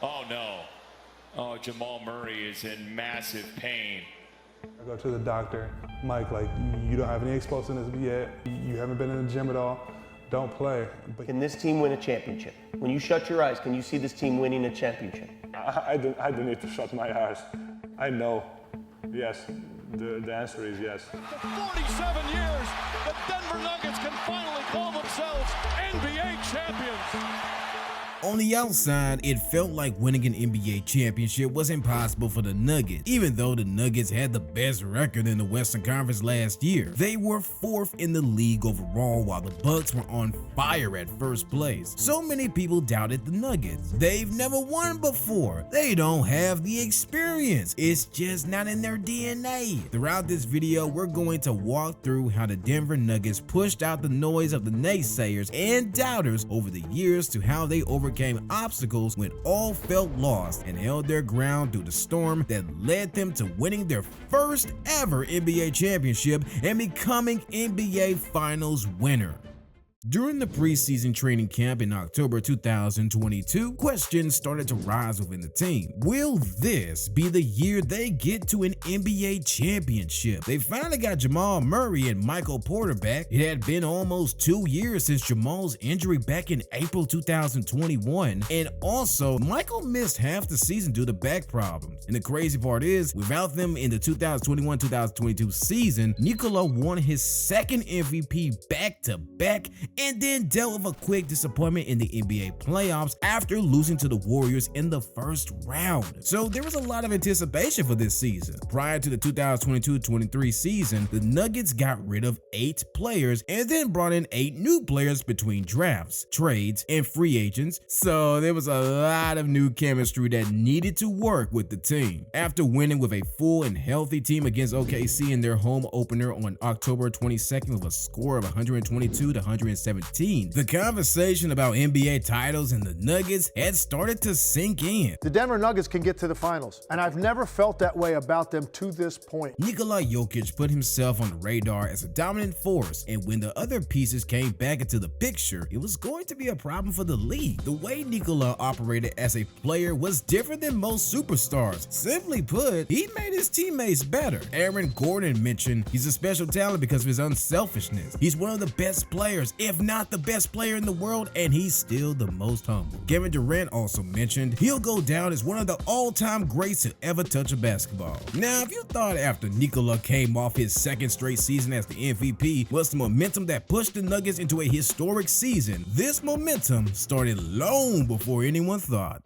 Oh no. Oh, Jamal Murray is in massive pain. I go to the doctor, Mike, like, you don't have any explosiveness yet. You haven't been in the gym at all. Don't play. But can this team win a championship? When you shut your eyes, can you see this team winning a championship? I don't need to shut my eyes. I know. Yes. The answer is yes. For 47 years, the Denver Nuggets can finally call themselves NBA champions. On the outside, it felt like winning an NBA championship was impossible for the Nuggets. Even though the Nuggets had the best record in the Western Conference last year, they were 4th in the league overall while the Bucks were on fire at first place. So many people doubted the Nuggets. They've never won before. They don't have the experience. It's just not in their DNA. Throughout this video, we're going to walk through how the Denver Nuggets pushed out the noise of the naysayers and doubters over the years to how they overcame obstacles when all felt lost and held their ground through the storm that led them to winning their first ever NBA championship and becoming NBA Finals winner. During the preseason training camp in October 2022, questions started to rise within the team. Will this be the year they get to an NBA championship? They finally got Jamal Murray and Michael Porter back. It had been almost 2 years since Jamal's injury back in April 2021, and also Michael missed half the season due to back problems. And the crazy part is, without them in the 2021-2022 season, Nikola won his second MVP back-to-back and then dealt with a quick disappointment in the NBA playoffs after losing to the Warriors in the first round. So there was a lot of anticipation for this season. Prior to the 2022-23 season, the Nuggets got rid of 8 players and then brought in 8 new players between drafts, trades, and free agents, so there was a lot of new chemistry that needed to work with the team. After winning with a full and healthy team against OKC in their home opener on October 22nd with a score of 122-117, the conversation about NBA titles and the Nuggets had started to sink in. The Denver Nuggets can get to the finals, and I've never felt that way about them to this point. Nikola Jokic put himself on the radar as a dominant force, and when the other pieces came back into the picture, it was going to be a problem for the league. The way Nikola operated as a player was different than most superstars. Simply put, he made his teammates better. Aaron Gordon mentioned he's a special talent because of his unselfishness. He's one of the best players, if not the best player in the world, and he's still the most humble. Kevin Durant also mentioned he'll go down as one of the all-time greats to ever touch a basketball. Now, if you thought after Nikola came off his second straight season as the MVP was the momentum that pushed the Nuggets into a historic season, this momentum started long before anyone thought.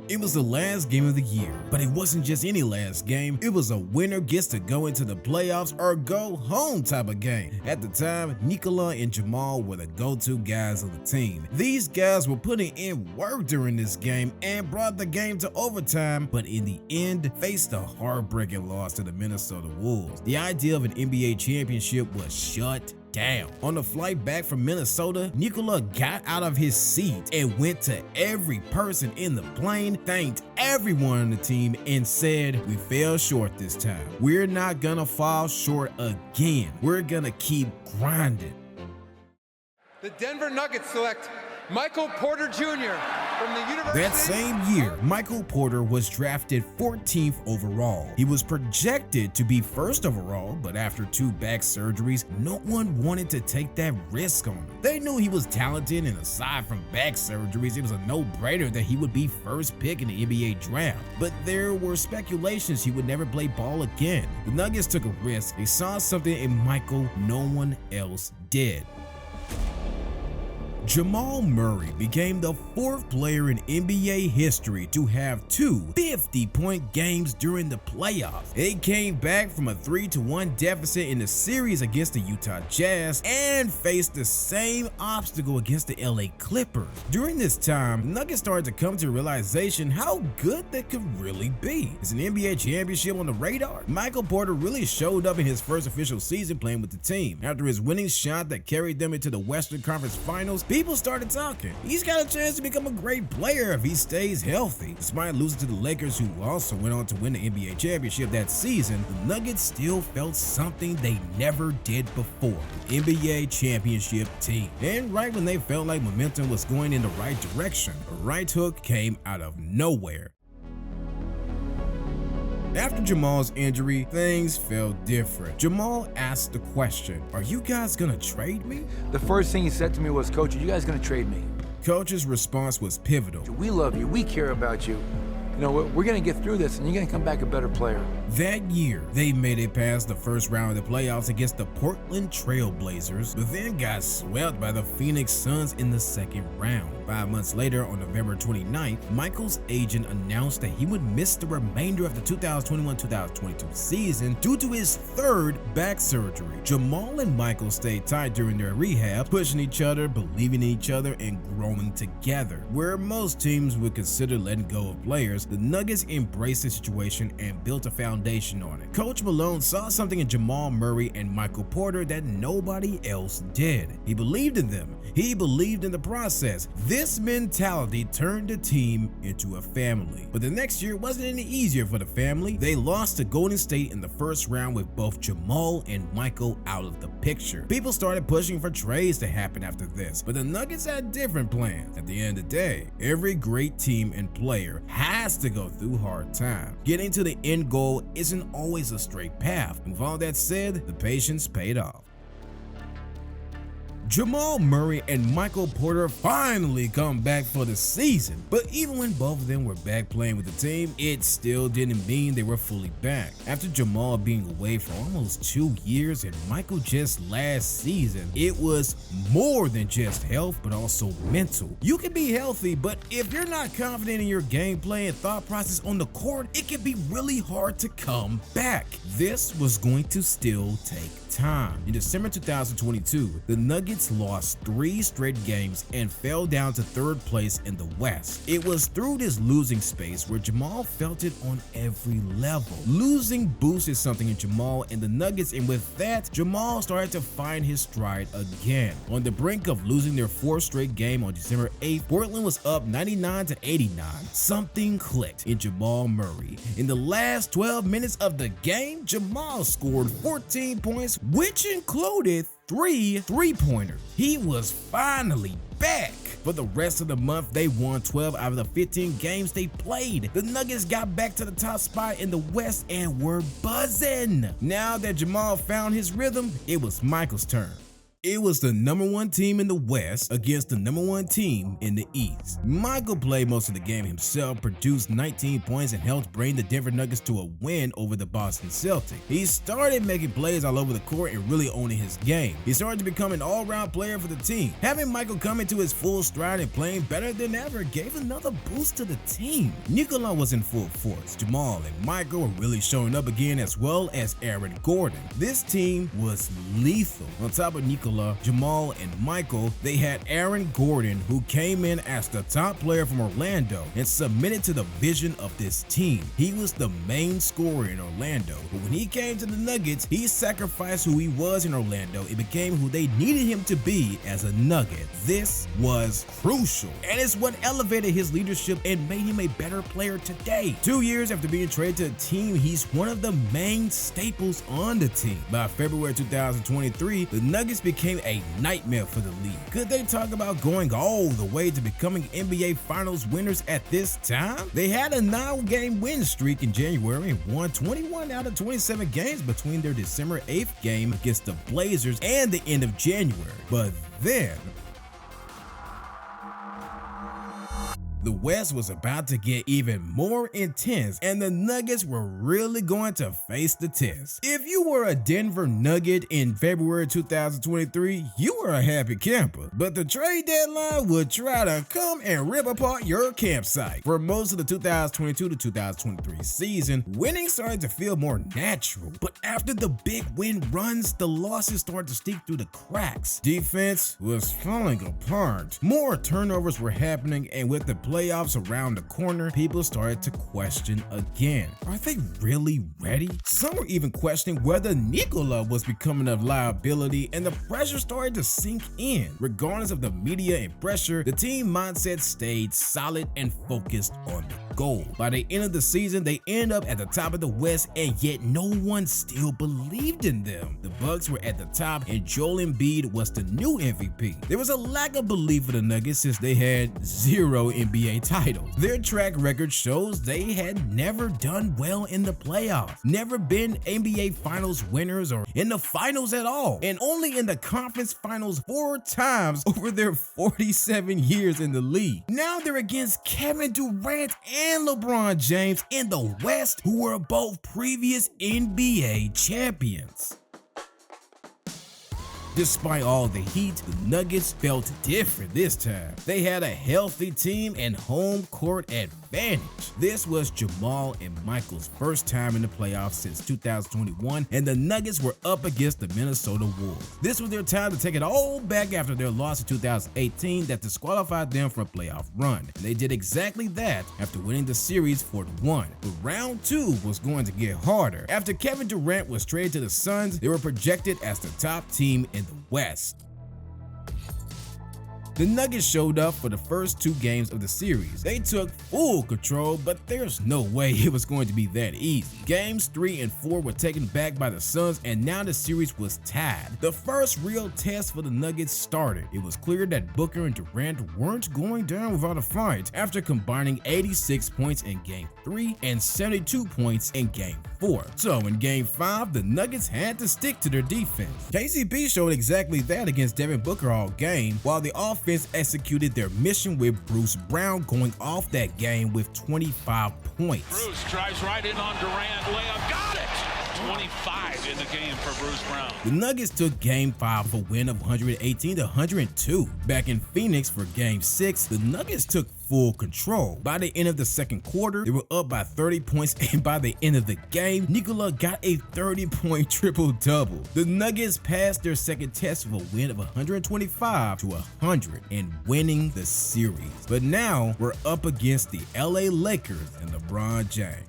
It was the last game of the year, but it wasn't just any last game. It was a winner gets to go into the playoffs or go home type of game. At the time, Nikola and Jamal were the go-to guys of the team. These guys were putting in work during this game and brought the game to overtime, but in the end, faced a heartbreaking loss to the Minnesota Wolves. The idea of an NBA championship was shut down. On the flight back from Minnesota, Nikola got out of his seat and went to every person in the plane, thanked everyone on the team, and said, "We fell short this time. We're not gonna fall short again. We're gonna keep grinding." The Denver Nuggets select Michael Porter Jr. from the University. That same year, Michael Porter was drafted 14th overall. He was projected to be 1st overall, but after 2 back surgeries, no one wanted to take that risk on him. They knew he was talented, and aside from back surgeries, it was a no-brainer that he would be first pick in the NBA draft. But there were speculations he would never play ball again. The Nuggets took a risk. They saw something in Michael no one else did. Jamal Murray became the 4th player in NBA history to have 2 50-point games during the playoffs. They came back from a 3-1 deficit in the series against the Utah Jazz and faced the same obstacle against the LA Clippers. During this time, the Nuggets started to come to a realization how good they could really be. Is an NBA championship on the radar? Michael Porter really showed up in his first official season playing with the team. After his winning shot that carried them into the Western Conference Finals, People started talking. He's got a chance to become a great player if he stays healthy. Despite losing to the Lakers, who also went on to win the NBA championship that season, the Nuggets still felt something they never did before: the NBA championship team. And right when they felt like momentum was going in the right direction, a right hook came out of nowhere. After Jamal's injury, things felt different. Jamal asked the question, "Are you guys gonna trade me?" The first thing he said to me was, "Coach, are you guys gonna trade me?" Coach's response was pivotal. "We love you, we care about you. You know, we're gonna get through this and you're gonna come back a better player." That year, they made it past the first round of the playoffs against the Portland Trail Blazers, but then got swept by the Phoenix Suns in the second round. 5 months later, on November 29th, Michael's agent announced that he would miss the remainder of the 2021-2022 season due to his third back surgery. Jamal and Michael stayed tight during their rehab, pushing each other, believing in each other, and growing together. Where most teams would consider letting go of players, the Nuggets embraced the situation and built a foundation on it. Coach Malone saw something in Jamal Murray and Michael Porter that nobody else did. He believed in them. He believed in the process. This mentality turned the team into a family. But the next year wasn't any easier for the family. They lost to Golden State in the first round with both Jamal and Michael out of the picture. People started pushing for trades to happen after this, but the Nuggets had different plans. At the end of the day, every great team and player has to go through hard times. Getting to the end goal isn't always a straight path. And with all that said, the patience paid off. Jamal Murray and Michael Porter finally come back for the season, but even when both of them were back playing with the team, it still didn't mean they were fully back. After Jamal being away for almost 2 years and Michael just last season, it was more than just health but also mental. You can be healthy, but if you're not confident in your gameplay and thought process on the court, it can be really hard to come back. This was going to still take time. In December 2022, the Nuggets lost 3 straight games and fell down to 3rd place in the West. It was through this losing space where Jamal felt it on every level. Losing boosted something in Jamal and the Nuggets, and with that, Jamal started to find his stride again. On the brink of losing their 4th straight game on December 8th, Portland was up 99-89. Something clicked in Jamal Murray. In the last 12 minutes of the game, Jamal scored 14 points, which included 3 3-pointers. He was finally back. For the rest of the month, they won 12 out of the 15 games they played. The Nuggets got back to the top spot in the West and were buzzing. Now that Jamal found his rhythm, it was Michael's turn. It was the #1 team in the West against the #1 team in the East. Michael played most of the game himself, produced 19 points, and helped bring the Denver Nuggets to a win over the Boston Celtics. He started making plays all over the court and really owning his game. He started to become an all-round player for the team. Having Michael come into his full stride and playing better than ever gave another boost to the team. Nikola was in full force. Jamal and Michael were really showing up again, as well as Aaron Gordon. This team was lethal. On top of Nikola, Jamal, and Michael, they had Aaron Gordon, who came in as the top player from Orlando and submitted to the vision of this team. He was the main scorer in Orlando, but when he came to the Nuggets, he sacrificed who he was in Orlando and became who they needed him to be as a Nugget. This was crucial, and it's what elevated his leadership and made him a better player today. 2 years after being traded to the team, he's one of the main staples on the team. By February 2023, the Nuggets became a nightmare for the league. Could they talk about going all the way to becoming NBA Finals winners at this time? They had a 9-game win streak in January and won 21 out of 27 games between their December 8th game against the Blazers and the end of January. But then, the West was about to get even more intense, and the Nuggets were really going to face the test. If you were a Denver Nugget in February 2023, you were a happy camper, but the trade deadline would try to come and rip apart your campsite. For most of the 2022 to 2023 season, winning started to feel more natural, but after the big win runs, the losses started to sneak through the cracks. Defense was falling apart. More turnovers were happening, and with the playoffs around the corner, people started to question again. Are they really ready? Some were even questioning whether Nikola was becoming a liability, and the pressure started to sink in. Regardless of the media and pressure, the team mindset stayed solid and focused on the goal. By the end of the season, they end up at the top of the West, and yet no one still believed in them. The Bucks were at the top, and Joel Embiid was the new MVP. There was a lack of belief for the Nuggets since they had 0 NBA titles. Their track record shows they had never done well in the playoffs, never been NBA Finals winners or in the finals at all, and only in the conference finals 4 times over their 47 years in the league. Now they're against Kevin Durant and LeBron James in the West, who were both previous NBA champions. Despite all the heat, the Nuggets felt different this time. They had a healthy team and home court advantage. This was Jamal and Michael's first time in the playoffs since 2021, and the Nuggets were up against the Minnesota Wolves. This was their time to take it all back after their loss in 2018 that disqualified them for a playoff run. And they did exactly that after winning the series 4-1. But round 2 was going to get harder. After Kevin Durant was traded to the Suns, they were projected as the top team in the West. The Nuggets showed up for the first 2 games of the series. They took full control, but there's no way it was going to be that easy. Games 3 and 4 were taken back by the Suns, and now the series was tied. The first real test for the Nuggets started. It was clear that Booker and Durant weren't going down without a fight after combining 86 points in Game 3 and 72 points in Game 4. So in Game 5, the Nuggets had to stick to their defense. KCP showed exactly that against Devin Booker all game, while the offense executed their mission with Bruce Brown going off that game with 25 points. Bruce drives right in on Durant, layup, got it! 25 in the game for Bruce Brown. The Nuggets took Game 5 with a win of 118-102. Back in Phoenix for Game 6, the Nuggets took full control. By the end of the second quarter, they were up by 30 points, and by the end of the game, Nikola got a 30-point triple-double. The Nuggets passed their second test with a win of 125-100 and winning the series. But now we're up against the LA Lakers and LeBron James.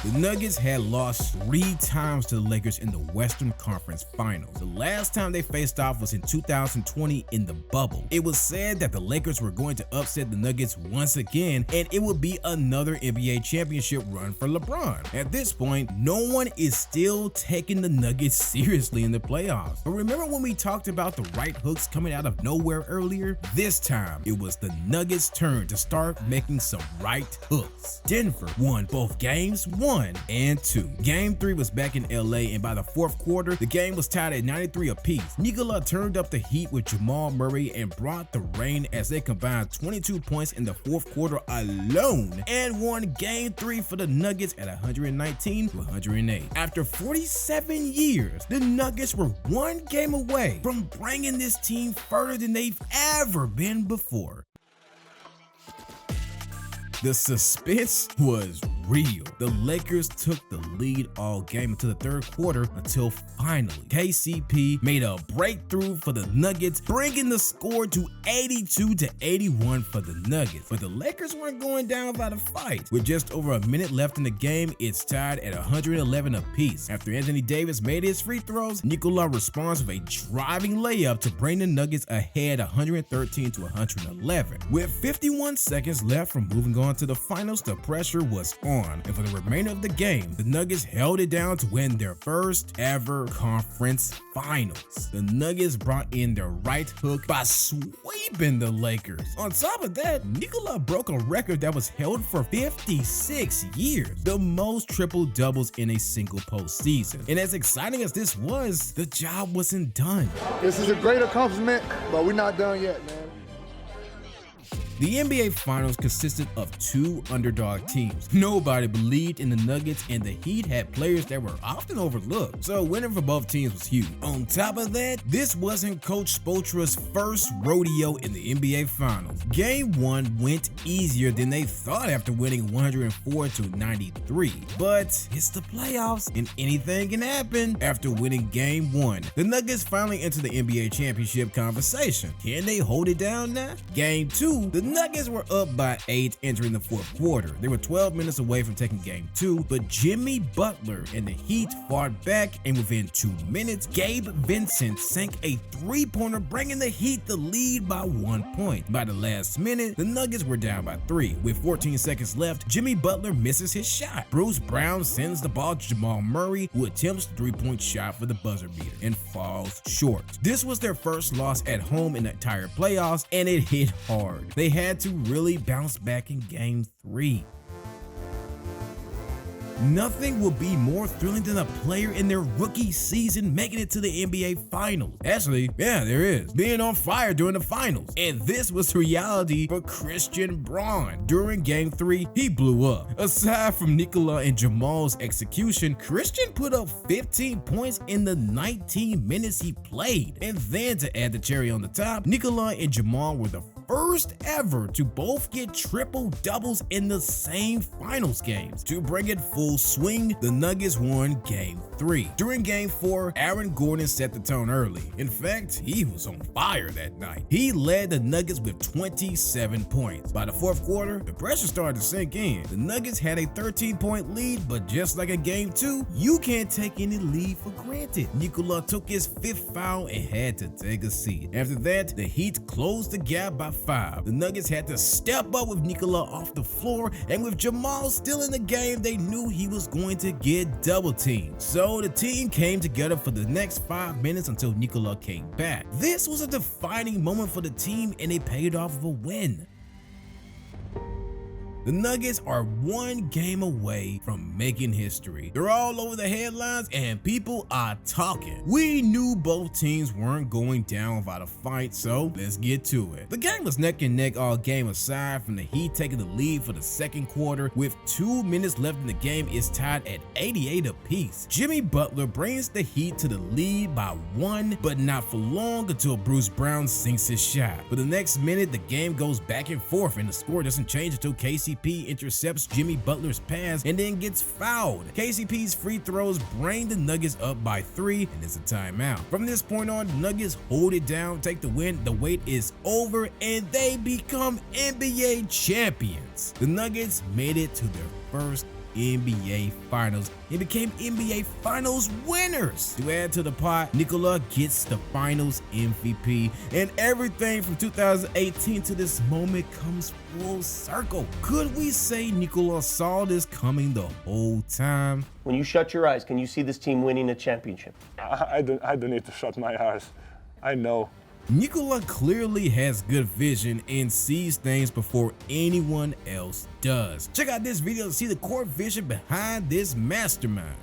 The Nuggets had lost 3 times to the Lakers in the Western Confernce Finals. The last time they faced off was in 2020 in the bubble. It was said that the Lakers were going to upset the Nuggets once again, and it would be another NBA championship run for LeBron. At this point, no one is still taking the Nuggets seriously in the playoffs. But remember when we talked about the right hooks coming out of nowhere earlier? This time, it was the Nuggets' turn to start making some right hooks. Denver won both games 1 and 2. Game 3 was back in LA, and by the fourth quarter, the game was tied at 93 apiece. Nikola turned up the heat with Jamal Murray and brought the rain as they combined 22 points in the fourth quarter alone and won Game 3 for the Nuggets at 119-108. After 47 years, the Nuggets were 1 game away from bringing this team further than they've ever been before. The suspense was real. The Lakers took the lead all game until the third quarter until finally KCP made a breakthrough for the Nuggets, bringing the score to 82-81 for the Nuggets. But the Lakers weren't going down without a fight. With just over a minute left in the game, it's tied at 111 apiece. After Anthony Davis made his free throws, Nikola responds with a driving layup to bring the Nuggets ahead 113-111. With 51 seconds left from moving on to the finals, the pressure was on, and for the remainder of the game, the Nuggets held it down to win their first ever conference finals. The Nuggets brought in their right hook by sweeping the Lakers. On top of that, Nikola broke a record that was held for 56 years, the most triple doubles in a single postseason. And as exciting as this was, the job wasn't done. This is a great accomplishment, but we're not done yet, man. The NBA Finals consisted of two underdog teams. Nobody believed in the Nuggets, and the Heat had players that were often overlooked, so winning for both teams was huge. On top of that, this wasn't Coach Spoelstra's first rodeo in the NBA Finals. Game 1 went easier than they thought after winning 104-93, but it's the playoffs and anything can happen. After winning Game 1, the Nuggets finally enter the NBA championship conversation. Can they hold it down now? Game 2, the Nuggets were up by 8 entering the fourth quarter. They were 12 minutes away from taking Game 2, but Jimmy Butler and the Heat fought back, and within 2 minutes, Gabe Vincent sank a three-pointer, bringing the Heat the lead by 1 point. By the last minute, the Nuggets were down by 3. With 14 seconds left, Jimmy Butler misses his shot. Bruce Brown sends the ball to Jamal Murray, who attempts the three-point shot for the buzzer beater and falls short. This was their first loss at home in the entire playoffs, and it hit hard. They had to really bounce back in Game 3. Nothing will be more thrilling than a player in their rookie season making it to the NBA Finals. Actually, yeah, there is. Being on fire during the finals. And this was reality for Christian Braun. During Game 3, he blew up. Aside from Nikola and Jamal's execution, Christian put up 15 points in the 19 minutes he played. And then to add the cherry on the top, Nikola and Jamal were the first ever to both get triple doubles in the same finals games. To bring it full swing, the Nuggets won Game 3. During Game 4, Aaron Gordon set the tone early. In fact, he was on fire that night. He led the Nuggets with 27 points. By the fourth quarter, the pressure started to sink in. The Nuggets had a 13-point lead, but just like in Game 2, you can't take any lead for granted. Nikola took his 5th foul and had to take a seat. After that, the Heat closed the gap by 5. The Nuggets had to step up with Nikola off the floor, and with Jamal still in the game, they knew he was going to get double teamed. So the team came together for the next 5 minutes until Nikola came back. This was a defining moment for the team, and they paid off with a win. The Nuggets are one game away from making history. They're all over the headlines and people are talking. We knew both teams weren't going down without a fight, so let's get to it. The game was neck and neck all game aside from the Heat taking the lead for the second quarter. With 2 minutes left in the game, it's tied at 88 apiece. Jimmy Butler brings the Heat to the lead by 1, but not for long until Bruce Brown sinks his shot. For the next minute, the game goes back and forth and the score doesn't change until KCP intercepts Jimmy Butler's pass and then gets fouled. KCP's free throws bring the Nuggets up by 3, and it's a timeout. From this point on, the Nuggets hold it down, take the win, the wait is over, and they become NBA champions. The Nuggets made it to their first NBA Finals and became NBA Finals winners. To add to the pot, Nikola gets the Finals MVP, and everything from 2018 to this moment comes full circle. Could we say Nikola saw this coming the whole time? When you shut your eyes, can you see this team winning a championship? I don't need to shut my eyes. I know. Nikola clearly has good vision and sees things before anyone else does. Check out this video to see the core vision behind this mastermind.